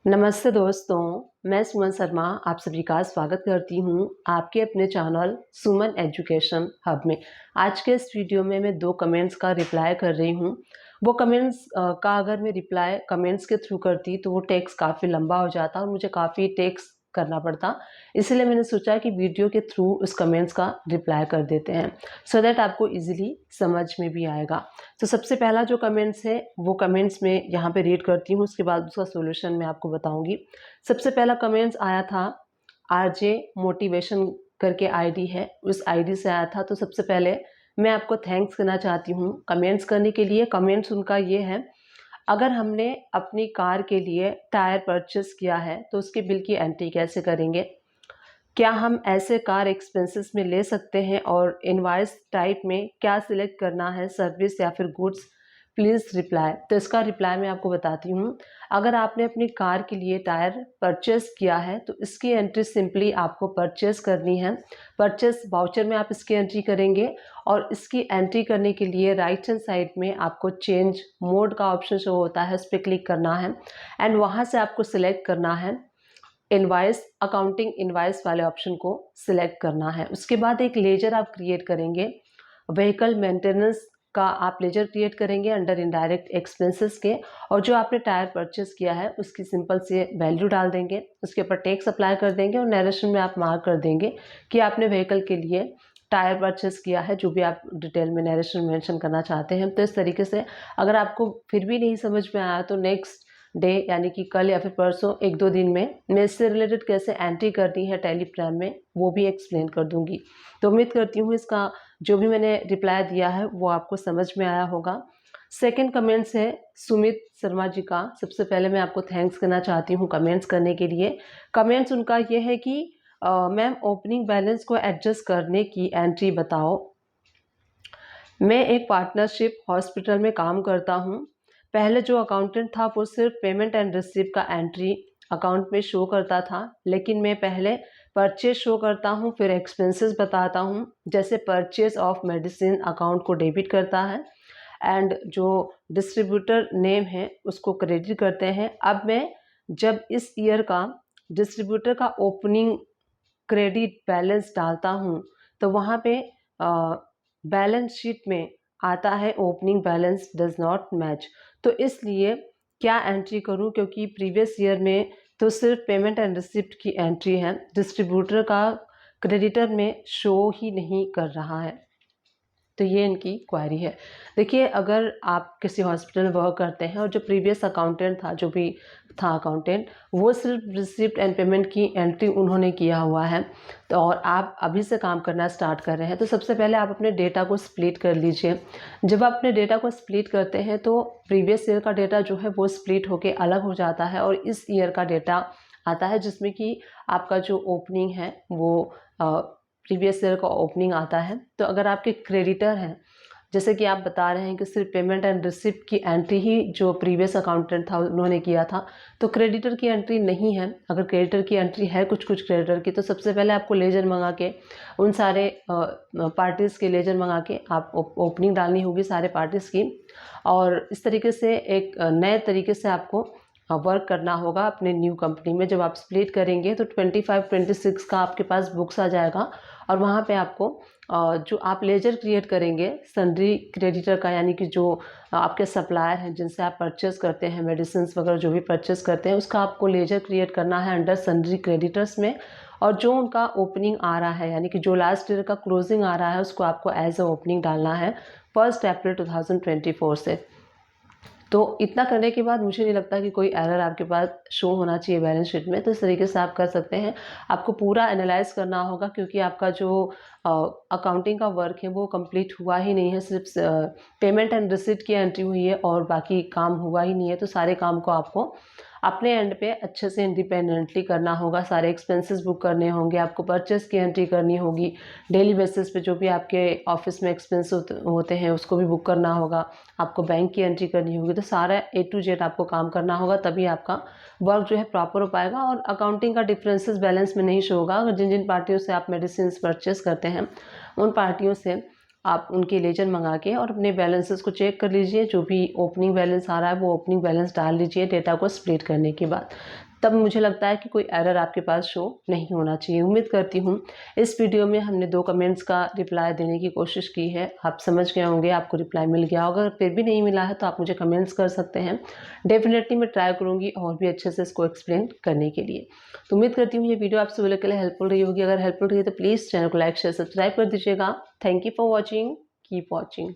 नमस्ते दोस्तों, मैं सुमन शर्मा आप सभी का स्वागत करती हूँ आपके अपने चैनल सुमन एजुकेशन हब में। आज के इस वीडियो में मैं 2 कमेंट्स का रिप्लाई कर रही हूँ। वो कमेंट्स का अगर मैं रिप्लाई कमेंट्स के थ्रू करती तो वो टेक्स्ट काफ़ी लंबा हो जाता और मुझे काफ़ी टेक्स्ट करना पड़ता। इसलिए मैंने सोचा कि वीडियो के थ्रू उस कमेंट्स का रिप्लाई कर देते हैं, सो दैट आपको ईज़िली समझ में भी आएगा। तो सबसे पहला जो कमेंट्स है वो कमेंट्स में यहाँ पे रीड करती हूँ, उसके बाद उसका सॉल्यूशन मैं आपको बताऊंगी। सबसे पहला कमेंट्स आया था आरजे मोटिवेशन करके आईडी है, उस आईडी से आया था। तो सबसे पहले मैं आपको थैंक्स करना चाहती हूँ कमेंट्स करने के लिए। कमेंट्स उनका ये है, अगर हमने अपनी कार के लिए टायर परचेस किया है तो उसके बिल की एंट्री कैसे करेंगे? क्या हम ऐसे कार एक्सपेंसेस में ले सकते हैं और इनवॉइस टाइप में क्या सिलेक्ट करना है, सर्विस या फिर गुड्स? Please reply. तो इसका रिप्लाई मैं आपको बताती हूँ। अगर आपने अपनी कार के लिए टायर परचेस किया है तो इसकी एंट्री सिंपली आपको परचेस करनी है। परचेस वाउचर में आप इसकी एंट्री करेंगे और इसकी एंट्री करने के लिए राइट हैंड साइड में आपको चेंज मोड का ऑप्शन शो होता है, उस पर क्लिक करना है एंड वहाँ से आपको सिलेक्ट करना है इनवॉइस, अकाउंटिंग इनवॉइस वाले ऑप्शन को सिलेक्ट करना है। उसके बाद एक लेजर आप क्रिएट करेंगे, व्हीकल मेंटेनेंस का आप लेजर क्रिएट करेंगे अंडर इनडायरेक्ट एक्सपेंसेस के, और जो आपने टायर परचेस किया है उसकी सिंपल से वैल्यू डाल देंगे, उसके ऊपर टैक्स अप्लाई कर देंगे और नरेशन में आप मार्क कर देंगे कि आपने व्हीकल के लिए टायर परचेस किया है, जो भी आप डिटेल में नरेशन मेंशन करना चाहते हैं। तो इस तरीके से अगर आपको फिर भी नहीं समझ में आया तो नेक्स्ट डे यानी कि कल या फिर परसों 1-2 दिन में मैं इससे रिलेटेड कैसे एंट्री करनी है टेलीग्राम में वो भी एक्सप्लेन कर दूंगी। तो उम्मीद करती हूँ इसका जो भी मैंने रिप्लाई दिया है वो आपको समझ में आया होगा। सेकंड कमेंट्स है सुमित शर्मा जी का। सबसे पहले मैं आपको थैंक्स करना चाहती हूँ कमेंट्स करने के लिए। कमेंट्स उनका ये है कि मैम ओपनिंग बैलेंस को एडजस्ट करने की एंट्री बताओ। मैं एक पार्टनरशिप हॉस्पिटल में काम करता हूँ। पहले जो अकाउंटेंट था वो सिर्फ पेमेंट एंड रिसीप्ट का एंट्री अकाउंट में शो करता था, लेकिन मैं पहले परचेज शो करता हूँ फिर एक्सपेंसेस बताता हूँ। जैसे परचेज ऑफ मेडिसिन अकाउंट को डेबिट करता है एंड जो डिस्ट्रीब्यूटर नेम है उसको क्रेडिट करते हैं। अब मैं जब इस ईयर का डिस्ट्रीब्यूटर का ओपनिंग क्रेडिट बैलेंस डालता हूँ तो वहाँ पे बैलेंस शीट में आता है opening balance does not match. तो इसलिए क्या एंट्री करूं, क्योंकि प्रीवियस ईयर में तो सिर्फ पेमेंट एंड रिसिप्ट की एंट्री है, डिस्ट्रीब्यूटर का क्रेडिटर में शो ही नहीं कर रहा है। तो ये इनकी क्वारी है। देखिए, अगर आप किसी हॉस्पिटल में वर्क करते हैं और जो प्रीवियस अकाउंटेंट था, जो भी था अकाउंटेंट, वो सिर्फ रिसिप्ट एंड पेमेंट की एंट्री उन्होंने किया हुआ है, तो और आप अभी से काम करना स्टार्ट कर रहे हैं, तो सबसे पहले आप अपने डेटा को स्प्लिट कर लीजिए। जब आप अपने डेटा को स्प्लिट करते हैं तो प्रीवियस ईयर का डेटा जो है वो स्प्लिट होकर अलग हो जाता है और इस ईयर का डेटा आता है, जिसमें कि आपका जो ओपनिंग है वो प्रीवियस ईयर का ओपनिंग आता है। तो अगर आपके क्रेडिटर हैं, जैसे कि आप बता रहे हैं कि सिर्फ पेमेंट एंड रिसिप्ट की एंट्री ही जो प्रीवियस अकाउंटेंट था उन्होंने किया था, तो क्रेडिटर की एंट्री नहीं है। अगर क्रेडिटर की एंट्री है कुछ कुछ क्रेडिटर की, तो सबसे पहले आपको लेजर मंगा के उन सारे पार्टीज़ के लेजर मंगा के आप ओपनिंग डालनी होगी सारे पार्टीज़ की, और इस तरीके से एक नए तरीके से आपको वर्क करना होगा अपने न्यू कंपनी में। जब आप स्प्लिट करेंगे तो 25-26 का आपके पास बुक्स आ जाएगा और वहाँ पे आपको जो आप लेजर क्रिएट करेंगे सन्ड्री क्रेडिटर का, यानी कि जो आपके सप्लायर हैं जिनसे आप परचेस करते हैं मेडिसिन वगैरह जो भी परचेस करते हैं, उसका आपको लेजर क्रिएट करना है अंडर सन्ड्री क्रेडिटर्स में। और जो उनका ओपनिंग आ रहा है, यानी कि जो लास्ट ईयर का क्लोजिंग आ रहा है, उसको आपको एज अ ओपनिंग डालना है 1 अप्रैल 2024 से। तो इतना करने के बाद मुझे नहीं लगता कि कोई एरर आपके पास शो होना चाहिए बैलेंस शीट में। तो इस तरीके से आप कर सकते हैं। आपको पूरा एनालाइज करना होगा, क्योंकि आपका जो अकाउंटिंग का वर्क है वो कंप्लीट हुआ ही नहीं है, सिर्फ पेमेंट एंड रिसिप्ट की एंट्री हुई है और बाकी काम हुआ ही नहीं है। तो सारे काम को आपको अपने एंड पे अच्छे से इंडिपेंडेंटली करना होगा। सारे एक्सपेंसेस बुक करने होंगे, आपको परचेस की एंट्री करनी होगी, डेली बेसिस पे जो भी आपके ऑफिस में एक्सपेंस होते हैं उसको भी बुक करना होगा, आपको बैंक की एंट्री करनी होगी। तो सारा A to Z आपको काम करना होगा, तभी आपका वर्क जो है प्रॉपर हो पाएगा और अकाउंटिंग का डिफरेंसेस बैलेंस में नहीं शो होगा। अगर जिन जिन पार्टियों से आप मेडिसिन परचेस करते हैं उन पार्टियों से आप उनके लेजर मंगा के और अपने बैलेंसेस को चेक कर लीजिए। जो भी ओपनिंग बैलेंस आ रहा है वो ओपनिंग बैलेंस डाल लीजिए डेटा को स्प्लिट करने के बाद। तब मुझे लगता है कि कोई एरर आपके पास शो नहीं होना चाहिए। उम्मीद करती हूँ इस वीडियो में हमने 2 कमेंट्स का रिप्लाई देने की कोशिश की है। आप समझ गए होंगे, आपको रिप्लाई मिल गया होगा। अगर फिर भी नहीं मिला है तो आप मुझे कमेंट्स कर सकते हैं। डेफिनेटली मैं ट्राई करूँगी और भी अच्छे से इसको एक्सप्लेन करने के लिए। तो उम्मीद करती हूँ ये वीडियो आप सभी लोग के लिए हेल्पफुल रही होगी। अगर हेल्पफुल रही है तो प्लीज़ चैनल को लाइक शेयर सब्सक्राइब कर दीजिएगा। Thank you for watching, keep watching.